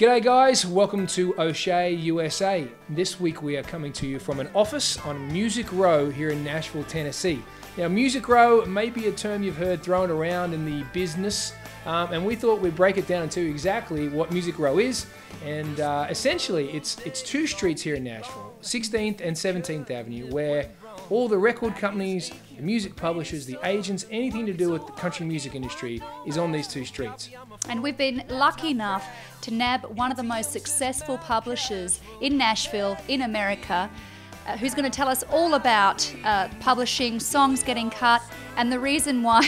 G'day guys, welcome to O'Shea, USA. This week we are coming to you from an office on Music Row here in Nashville, Tennessee. Now Music Row may be a term you've heard thrown around in the business, and we thought we'd break it down and tell you exactly what Music Row is. And essentially it's two streets here in Nashville, 16th and 17th Avenue, where all the record companies, the music publishers, the agents, anything to do with the country music industry is on these two streets. And we've been lucky enough to nab one of the most successful publishers in Nashville, in America, who's going to tell us all about publishing, songs getting cut, and the reason why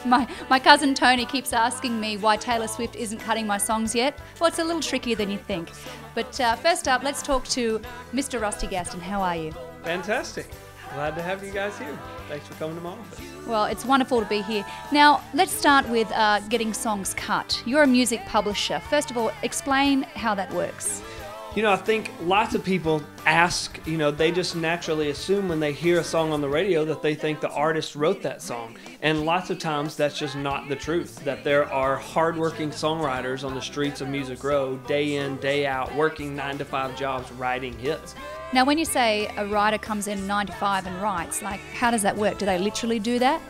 my cousin Tony keeps asking me why Taylor Swift isn't cutting my songs yet. Well, it's a little trickier than you think. But first up, let's talk to Mr. Rusty Gaston. How are you? Fantastic. Glad to have you guys here. Thanks for coming to my office. Well, it's wonderful to be here. Now, let's start with getting songs cut. You're a music publisher. First of all, explain how that works. You know, I think lots of people ask, they just naturally assume when they hear a song on the radio that they think the artist wrote that song. And lots of times that's just not the truth, that there are hardworking songwriters on the streets of Music Row, day in, day out, working 9-to-5 jobs, writing hits. Now, when you say a writer comes in 9 to 5 and writes, how does that work? Do they literally do that?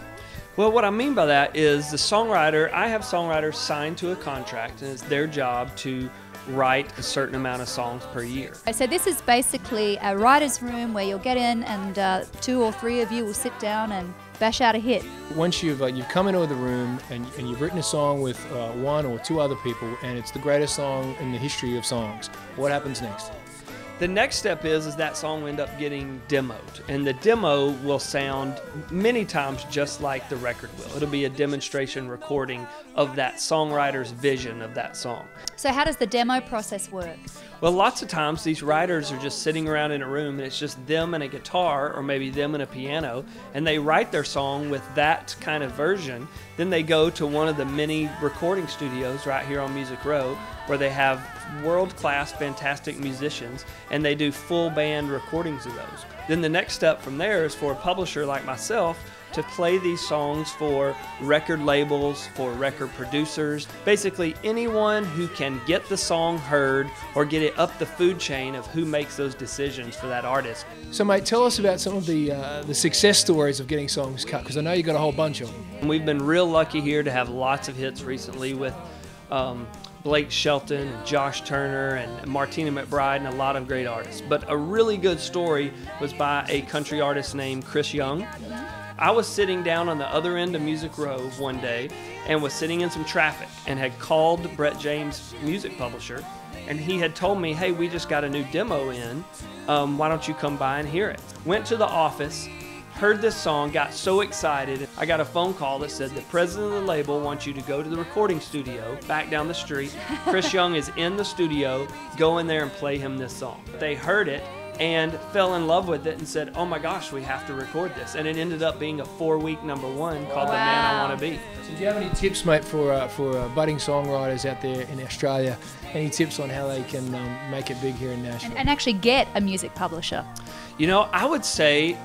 Well, what I mean by that is I have songwriters signed to a contract, and it's their job to write a certain amount of songs per year. So this is basically a writer's room where you'll get in and 2 or 3 of you will sit down and bash out a hit. Once you've come into the room and you've written a song with 1 or 2 other people and it's the greatest song in the history of songs, what happens next? The next step is that song will end up getting demoed, and the demo will sound many times just like the record will. It'll be a demonstration recording of that songwriter's vision of that song. So how does the demo process work? Well, lots of times these writers are just sitting around in a room and it's just them and a guitar or maybe them and a piano, and they write their song with that kind of version. Then they go to one of the many recording studios right here on Music Row where they have world-class, fantastic musicians, and they do full band recordings of those. Then the next step from there is for a publisher like myself to play these songs for record labels, for record producers, basically anyone who can get the song heard or get it up the food chain of who makes those decisions for that artist. So mate, tell us about some of the success stories of getting songs cut, because I know you got a whole bunch of them. And we've been real lucky here to have lots of hits recently with Blake Shelton and Josh Turner and Martina McBride and a lot of great artists. But a really good story was by a country artist named Chris Young. I was sitting down on the other end of Music Row one day and was sitting in some traffic and had called Brett James' music publisher, and he had told me, hey, we just got a new demo in, why don't you come by and hear it? Went to the office, heard this song, got so excited. I got a phone call that said the president of the label wants you to go to the recording studio back down the street. Chris Young is in the studio, go in there and play him this song. They heard it and fell in love with it and said, oh my gosh, we have to record this. And it ended up being a 4-week #1 called The Man I Want to Be. So do you have any tips, mate, for budding songwriters out there in Australia? Any tips on how they can make it big here in Nashville? And actually get a music publisher? I would say,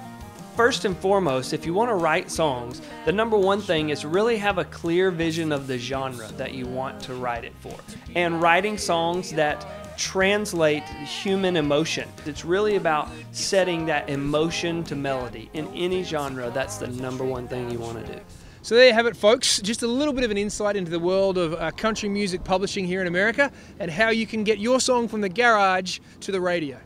first and foremost, if you want to write songs, the #1 thing is really have a clear vision of the genre that you want to write it for. And writing songs that translate human emotion. It's really about setting that emotion to melody. In any genre, that's the #1 thing you want to do. So there you have it, folks. Just a little bit of an insight into the world of country music publishing here in America and how you can get your song from the garage to the radio.